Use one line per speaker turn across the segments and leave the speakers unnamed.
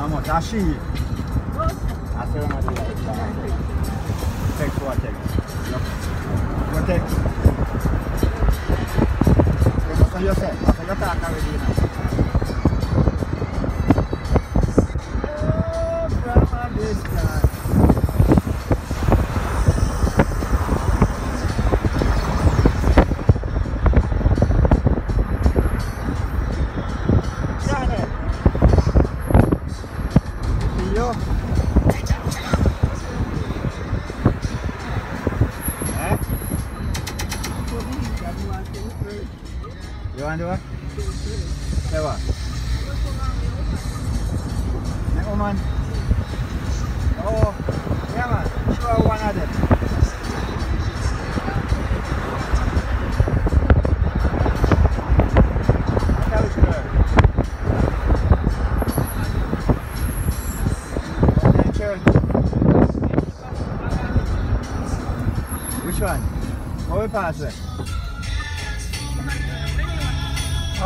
How much? I see it. I say how much text what text? What text? What you say? What you talk already now? Oh, grandma, this guy. You want to do it? Say what? Hey, woman. Oh, yeah man. Show one of them. Tell which girl. Okay, sure. Which one? How we pass it?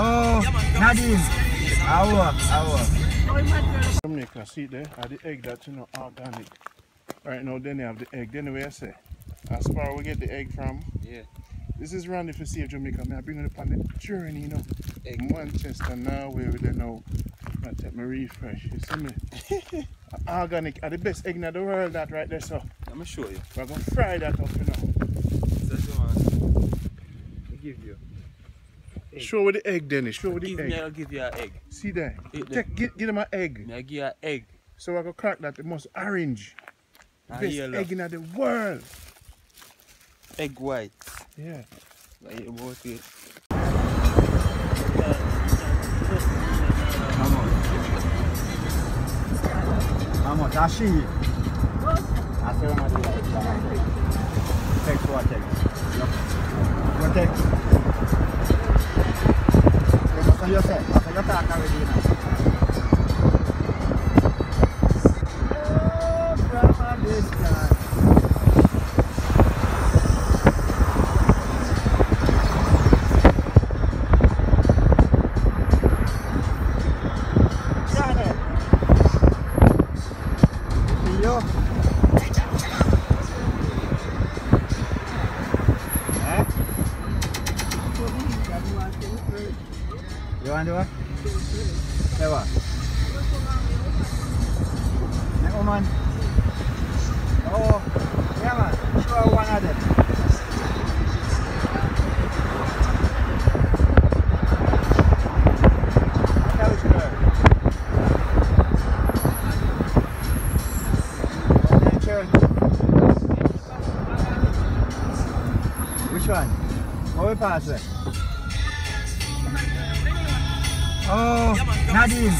Oh, Nadine.
Jamaica, see there, the egg that's organic. Right now, then they have the egg. Then the way I say, as far we get the egg from.
Yeah.
This is Rondie for Save Jamaica. I bring it up on the journey, Egg. Manchester now, where we there now. I take my refresh. You see me? Organic are the best egg in the world. That right there, so.
Let me show you.
We're gonna fry that up,
That's the one. I give you. Egg.
Show with the egg, Dennis. Show with the egg.
I'll give you an egg.
See there. Give them an egg.
I'll give you an egg.
So I go crack that. The most orange. Best
yellow.
egg in the world.
Egg white.
Yeah.
Like about it.
How much? I see it. I say how much text what text? What text? What you say? What you talk already now? Oh, grandma, this guy. You want to do it? Say what? Hey, woman. Oh, yeah man. Show one of them. Tell which girl. Okay, sure. Which one? How we pass it? Oh, Nadine.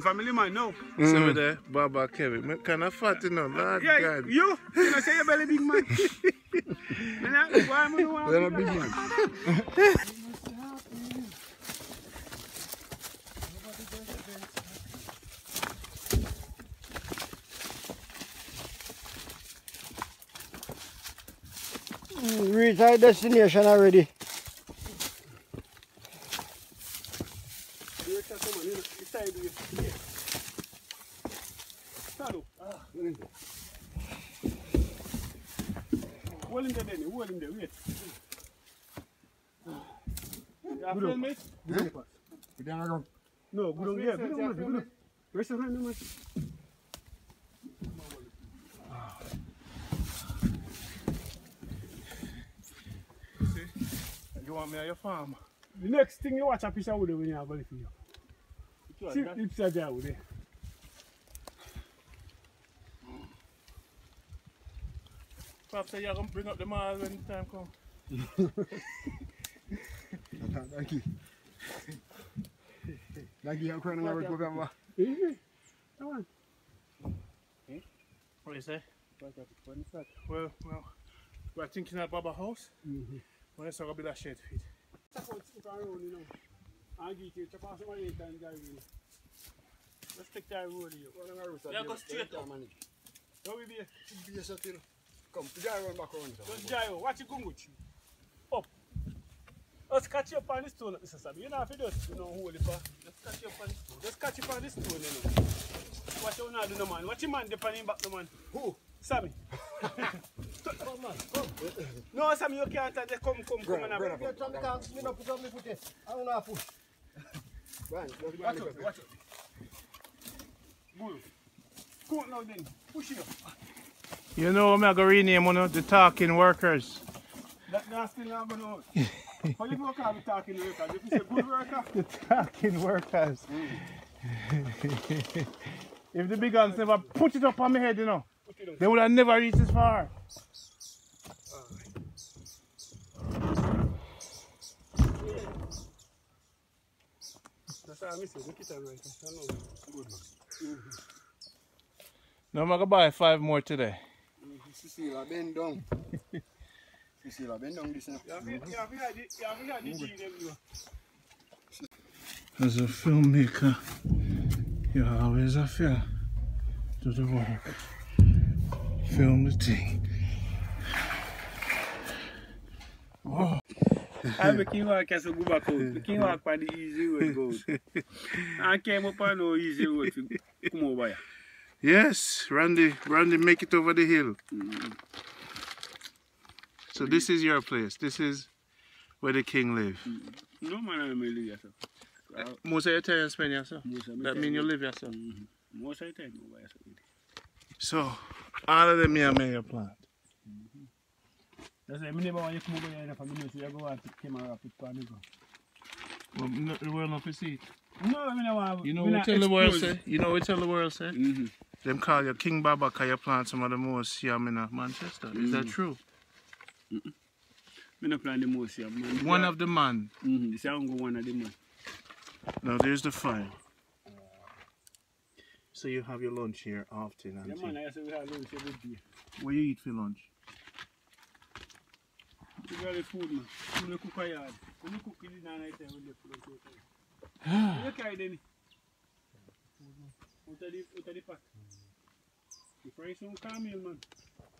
Family man, no.
See me there, Baba Kevin. Me kind of fat, Lord
Yeah,
God.
you know, say your belly big man. Why am I
You're a big man.
Reach our destination already.
Hold him there, Denny. Hold him there. Wait. You feel me? No, go down there. Go down there. Rest your hand, man.
You want me at your farm?
The next thing you watch a piece of wood when you have a for you. See, it's a jar wood.
Perhaps you're going to bring up the mall when the time comes.
Thank you. Thank you. I'm crying over the program.
Come on.
What do you say? Well, we're thinking about Baba house. When it's going to be that shed feed.
Let's take that road here.
Yeah, go straight up.
Don't we be
Come, gyro back around.
just gyro. Watch it go with you. Up. Let's catch you up on the stone, Mr. Sammy. You know if you just, hold it for. Just catch you up on the stone. Just catch you up on the stone, What you not do, no man? What you man dip on him back, no man? Who? Sammy. Come on, come. No, Sammy, you can't. Come and have it.
Get some cards, me not put up my foot there. I don't know push. Watch out.
Good. Come on now then. Push it up.
You know I'm going to rename one of the talking workers.
That's still not going out. How you going to call the talking workers? If you say good worker?
The talking workers. If the big guns never put it up on my head, they would have never reached this far.
That's how I miss it. Look at that right. Good man.
Now I'm going to buy 5 more today.
Cecilia, bend down. Cecilia, bend down this now.
As a filmmaker, you always have to do the work. Film the thing. Oh.
I became walk as a go back out. I came walk by the easy road go. I came up on no easy road to come over here.
Yes, Randy make it over the hill. So this is your place. This is where the king live.
No man, I may live here, sir.
Most of your time you spend here, sir? That means you live here, sir?
Most of the time over here, sir.
So, all of them here make your plant?
That's why I never want you to come over here for me, so you go out to camera put on the go.
Well, the world not to see it.
No, I mean, I want.
You know what tell the world say? You know what tell the world say?
Mm-hmm.
Them call you King Baba because you plant some of the most yam in Manchester. Is that true?
I don't plant the most yam.
One of the man.
This is one of the man.
Now there's the fire. So you have your lunch here often,
yeah, man, I say we have lunch every day.
What you eat for lunch?
You got the food, man. You cook a yard. When you cook it in the night time, when you put it out. You carry them. Out of the pot. You fry some caramel, man.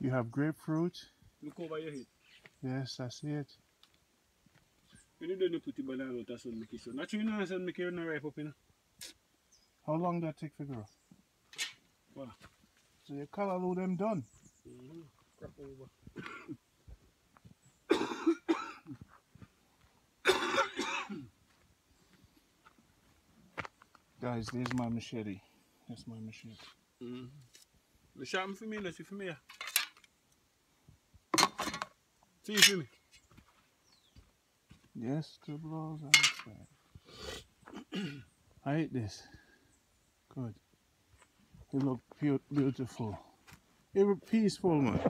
You have grapefruit.
Look over your head.
Yes, I see it.
When you don't put the banana out of sun, make it so. Naturally, you know, sun make it not ripe up,
How long does that take for grow?
Wow.
So you call all them done?
Crap over.
Guys, there's my machete. That's my machete.
The sharpen for me, let's see for me. See for me.
Yes, two blows on the side. I hate this. Good. It look beautiful. It look peaceful, man.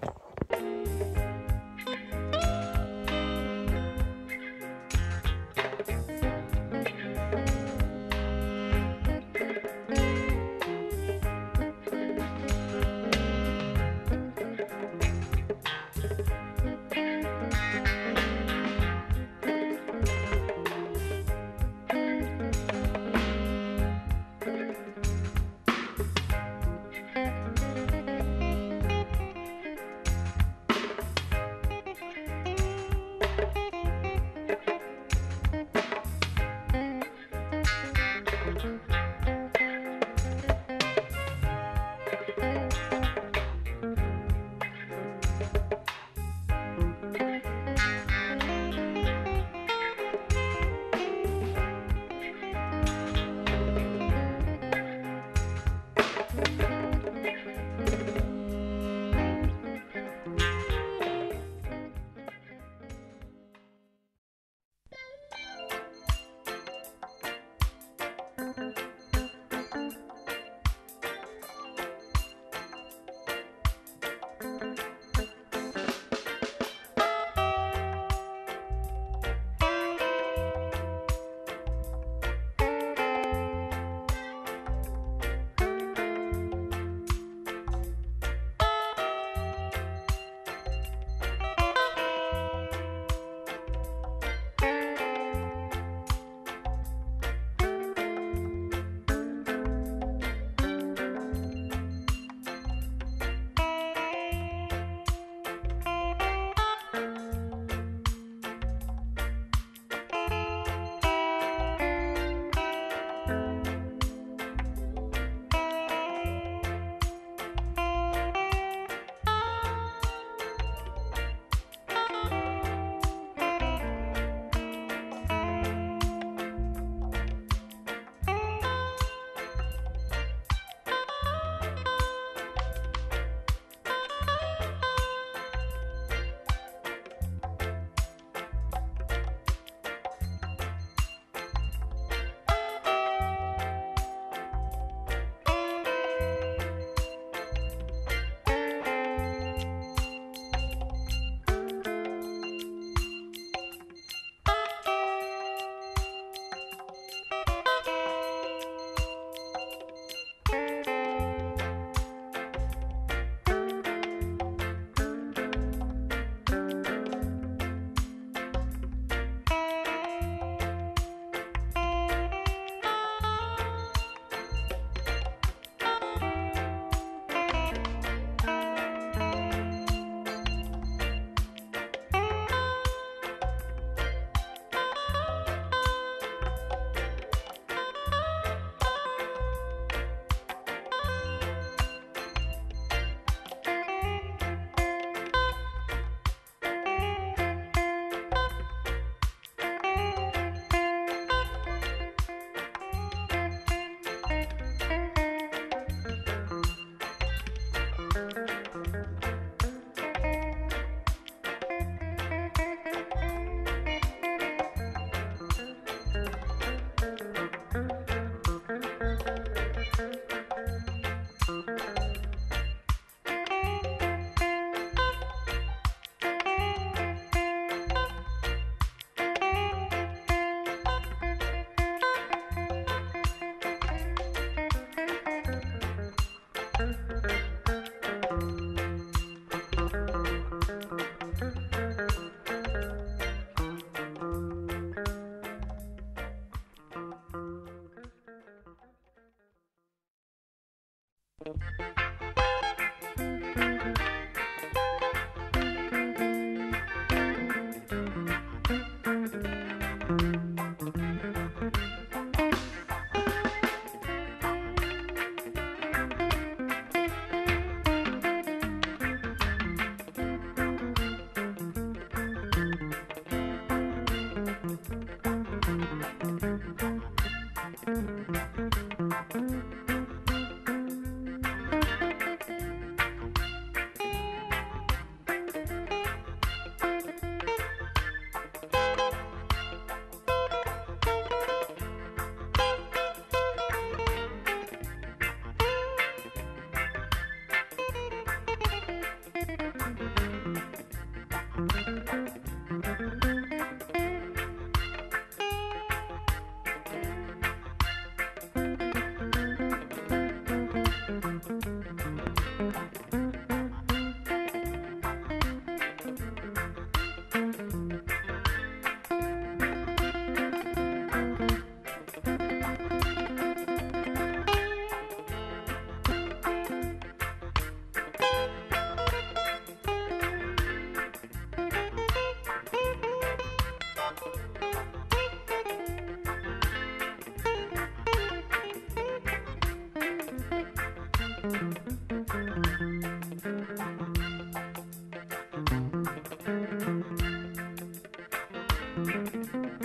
Thank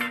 you.